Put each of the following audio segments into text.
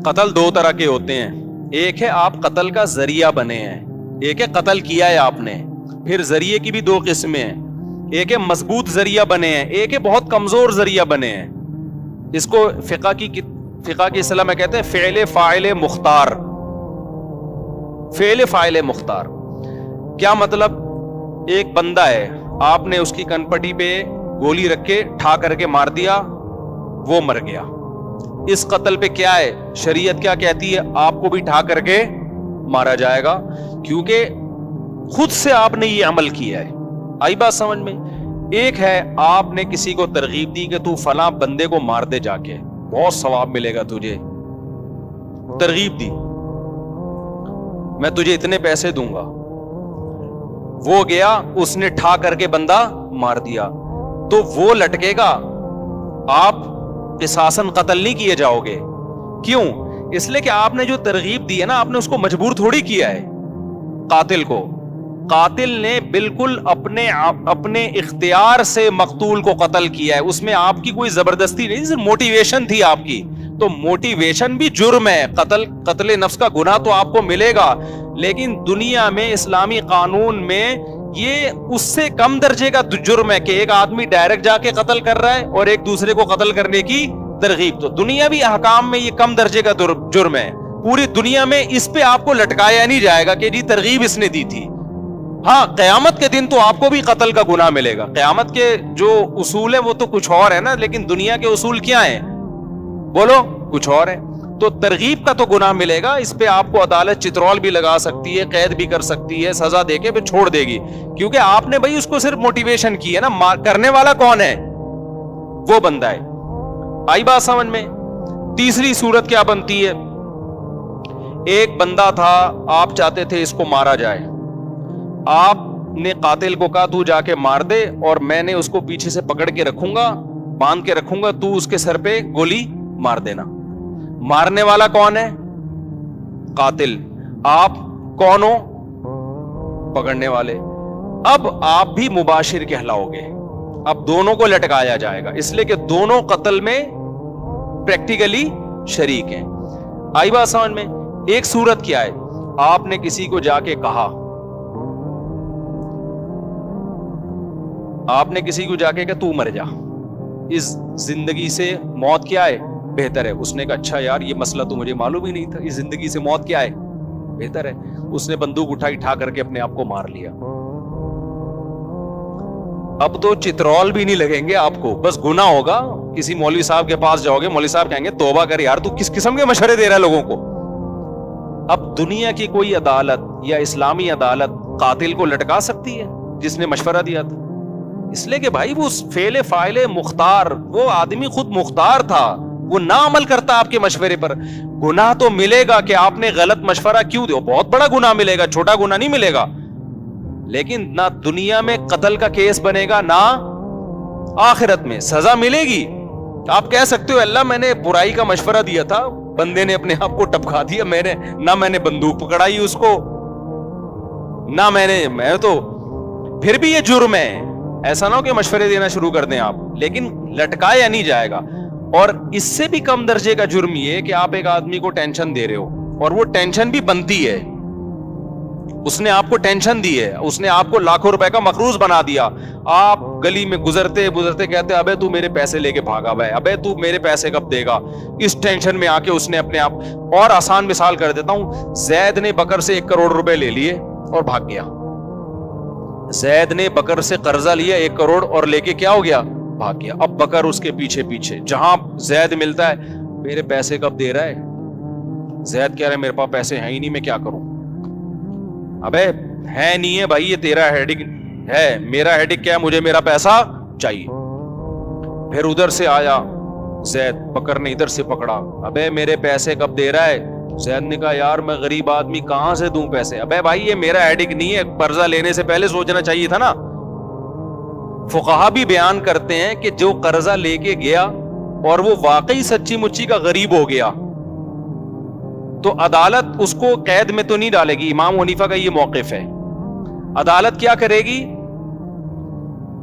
قتل دو طرح کے ہوتے ہیں. ایک ہے آپ قتل کا ذریعہ بنے ہیں, ایک ہے قتل کیا ہے آپ نے. پھر ذریعے کی بھی دو قسمیں ہیں, ایک ہے مضبوط ذریعہ بنے ہیں, ایک ہے بہت کمزور ذریعہ بنے ہیں. اس کو فقہ کی اصطلاح میں کہتے ہیں فعل فاعل مختار. فعل فاعل مختار کیا مطلب؟ ایک بندہ ہے, آپ نے اس کی کن پٹی پہ گولی رکھ کے ٹھا کر کے مار دیا, وہ مر گیا. اس قتل پہ کیا ہے, شریعت کیا کہتی ہے؟ آپ کو بھی ٹھا کر کے مارا جائے گا, کیونکہ خود سے آپ نے یہ عمل کیا ہے. آئی بات سمجھ میں؟ ایک ہے آپ نے کسی کو ترغیب دی کہ تو فلاں بندے کو مار دے, جا کے بہت ثواب ملے گا تجھے. ترغیب دی, میں تجھے اتنے پیسے دوں گا. وہ گیا, اس نے ٹھا کر کے بندہ مار دیا, تو وہ لٹکے گا, آپ قصاصاً قتل نہیں کیے جاؤ گے. کیوں؟ اس لیے کہ آپ نے جو ترغیب دی ہے نا, آپ نے اس کو مجبور تھوڑی کیا ہے. قاتل کو, قاتل نے بالکل اپنے اختیار سے مقتول کو قتل کیا ہے. اس میں آپ کی کوئی زبردستی نہیں, صرف موٹیویشن تھی آپ کی. تو موٹیویشن بھی جرم ہے. قتل نفس کا گناہ تو آپ کو ملے گا, لیکن دنیا میں اسلامی قانون میں یہ اس سے کم درجے کا جرم ہے کہ ایک آدمی ڈائریکٹ جا کے قتل کر رہا ہے اور ایک دوسرے کو قتل کرنے کی ترغیب. تو دنیاوی احکام میں یہ کم درجے کا جرم ہے. پوری دنیا میں اس پہ آپ کو لٹکایا نہیں جائے گا کہ جی ترغیب اس نے دی تھی. ہاں, قیامت کے دن تو آپ کو بھی قتل کا گناہ ملے گا. قیامت کے جو اصول ہیں وہ تو کچھ اور ہے نا, لیکن دنیا کے اصول کیا ہیں بولو, کچھ اور ہے. تو ترغیب کا تو گناہ ملے گا. اس پہ آپ کو عدالت چترول بھی لگا سکتی ہے, قید بھی کر سکتی ہے, سزا دے کے پھر چھوڑ دے گی, کیونکہ آپ نے بھائی اس کو صرف موٹیویشن کی ہے نا. کرنے والا کون ہے؟ وہ بندہ ہے. آئی بات سمجھ میں؟ تیسری صورت کیا بنتی ہے؟ ایک بندہ تھا, آپ چاہتے تھے اس کو مارا جائے. آپ نے قاتل کو کہا تو جا کے مار دے, اور میں نے اس کو پیچھے سے پکڑ کے رکھوں گا, باندھ کے رکھوں گا, تو اس کے سر پہ گولی مار دینا. مارنے والا کون ہے؟ قاتل. آپ کون ہو؟ پکڑنے والے. اب آپ بھی مباشر کہلاؤ گے. اب دونوں کو لٹکایا جائے گا, اس لیے کہ دونوں قتل میں پریکٹیکلی شریک ہیں. آئی بات سمجھ میں؟ ایک صورت کیا ہے, آپ نے کسی کو جا کے کہا, آپ نے کسی کو جا کے کہا تو مر جا, اس زندگی سے موت کیا ہے بہتر ہے. اس نے کہا اچھا یار یہ مسئلہ تو مجھے معلوم ہی نہیں تھا, اس زندگی سے موت کیا ہے بہتر ہے. اس نے بندوق اٹھائی, ٹھا کر کے اپنے آپ کو مار لیا. اب تو چترول بھی نہیں لگیں گے آپ کو, بس گناہ ہوگا. کسی مولوی صاحب کے پاس جاؤ گے, مولوی صاحب کہیں گے توبہ کر یار, تو کس قسم کے مشورے دے رہا ہے لوگوں کو. اب دنیا کی کوئی عدالت یا اسلامی عدالت قاتل کو لٹکا سکتی ہے جس نے مشورہ دیا تھا؟ اس لیے کہ بھائی وہ فعل فاعل مختار, وہ آدمی خود مختار تھا, وہ نہ عمل کرتا آپ کے مشورے پر. گناہ تو ملے گا کہ آپ نے غلط مشورہ کیوں دیا, بہت بڑا گناہ ملے گا, چھوٹا گناہ نہیں ملے گا. لیکن نہ دنیا میں قتل کا کیس بنے گا, نہ آخرت میں سزا ملے گی. آپ کہہ سکتے ہو اللہ میں نے برائی کا مشورہ دیا تھا, بندے نے اپنے آپ کو ٹپکا دیا, میں نے بندوق پکڑائی اس کو, نہ میں تو پھر بھی یہ جرم ہے. ایسا نہ ہو کہ مشورے دینا شروع کر دیں آپ, لیکن لٹکایا نہیں جائے گا. اور اس سے بھی کم درجے کا جرم یہ کہ آپ ایک آدمی کو ٹینشن دے رہے ہو, اور وہ ٹینشن بھی بنتی ہے, اس نے آپ کو ٹینشن دی ہے, اس نے آپ کو لاکھوں روپے کا مقروض بنا دیا. آپ گلی میں گزرتے کہتے ابے تو میرے پیسے لے کے بھاگا ہوا ہے, ابے تو میرے پیسے کب دے گا. اس ٹینشن میں آ کے اس نے اپنے آپ, اور آسان مثال کر دیتا ہوں, زید نے بکر سے 1 کروڑ روپے لے لیے اور بھاگ گیا. زید نے بکر سے قرضہ لیا 1 کروڑ اور لے کے کیا ہو گیا, بھاگ گیا. اب بکر اس کے پیچھے جہاں زید ملتا ہے, میرے پیسے کب دے رہا ہے. زید کہہ رہا ہے میرے پاس پیسے ہیں ہی نہیں, میں کیا کروں. ابے ہے نہیں ہے بھائی, یہ تیرا ہیڈک ہے, میرا ہیڈک کیا ہے, مجھے میرا پیسہ چاہیے. پھر ادھر سے آیا زید, بکر نے ادھر سے پکڑا, ابے میرے پیسے کب دے رہا ہے. زید نے کہا یار میں غریب آدمی کہاں سے دوں پیسے. ابے بھائی یہ میرا ہیڈک نہیں ہے, قرضہ لینے سے پہلے سوچنا چاہیے تھا نا. فقہا بھی بیان کرتے ہیں کہ جو قرضہ لے کے گیا اور وہ واقعی سچی مچی کا غریب ہو گیا, تو عدالت اس کو قید میں تو نہیں ڈالے گی. امام حنیفہ کا یہ موقف ہے. عدالت کیا کرے گی,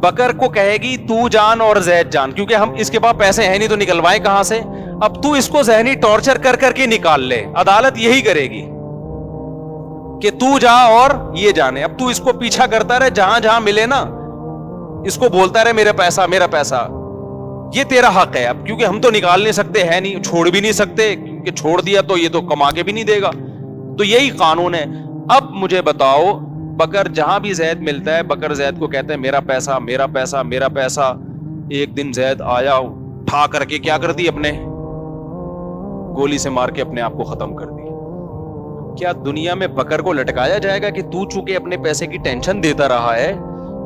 بکر کو کہے گی تو جان اور زید جان, کیونکہ ہم اس کے پاس پیسے ہیں نہیں تو نکلوائیں کہاں سے. اب تو اس کو ذہنی ٹارچر کر کر کے نکال لے, عدالت یہی کرے گی کہ تو جا اور یہ جانے. اب تو اس کو پیچھا کرتا رہے, جہاں جہاں ملے نا اس کو بولتا رہے میرا پیسہ میرا پیسہ. یہ تیرا حق ہے اب, کیونکہ ہم تو نکال نہیں سکتے, ہے نہیں, چھوڑ بھی نہیں سکتے, کہ چھوڑ دیا تو یہ تو کما کے بھی نہیں دے گا. تو یہی قانون ہے. اب مجھے بتاؤ, بکر جہاں بھی زید ملتا ہے, بکر زید کو کہتے ہیں میرا پیسہ میرا پیسہ میرا پیسہ. ایک دن زید آیا, اٹھا کر کے کیا کر دی, اپنے گولی سے مار کے اپنے آپ کو ختم کر دی. کیا دنیا میں بکر کو لٹکایا جائے گا کہ تو چونکہ اپنے پیسے کی ٹینشن دیتا رہا ہے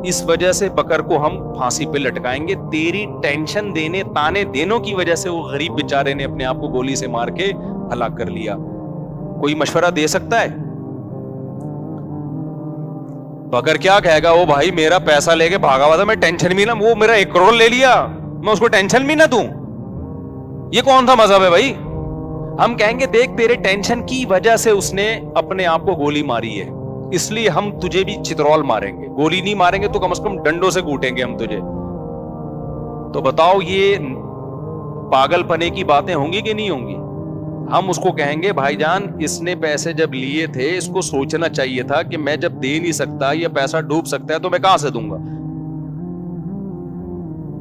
اس وجہ سے بکر کو ہم پھانسی پہ لٹکائیں گے؟ تیری ٹینشن دینے تانے دینوں کی وجہ سے وہ غریب بیچارے نے اپنے آپ کو گولی سے مار کے ہلاک کر لیا. کوئی مشورہ دے سکتا ہے؟ بکر کیا کہے گا, وہ بھائی میرا پیسہ لے کے بھاگا ہوا تھا, میں ٹینشن بھی نہ, وہ میرا 1 کروڑ لے لیا, میں اس کو ٹینشن بھی نہ دوں. یہ کون سا مذہب ہے بھائی؟ ہم کہیں گے دیکھ تیرے ٹینشن کی وجہ سے اس نے اپنے آپ کو گولی ماری ہے, اس لیے ہم تجھے بھی چترول ماریں گے, گولی نہیں ماریں گے تو کم از کم ڈنڈوں سے کوٹیں گے ہم تجھے. تو بتاؤ یہ پاگل پنے کی باتیں ہوں گی کہ نہیں ہوں گی؟ ہم اس کو کہیں گے بھائی جان اس نے پیسے جب لیے تھے اس کو سوچنا چاہیے تھا کہ میں جب دے نہیں سکتا, یہ پیسہ ڈوب سکتا ہے تو میں کہاں سے دوں گا.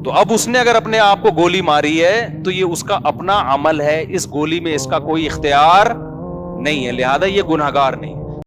تو اب اس نے اگر اپنے آپ کو گولی ماری ہے تو یہ اس کا اپنا عمل ہے, اس گولی میں اس کا کوئی اختیار نہیں ہے, لہذا یہ گنہگار نہیں.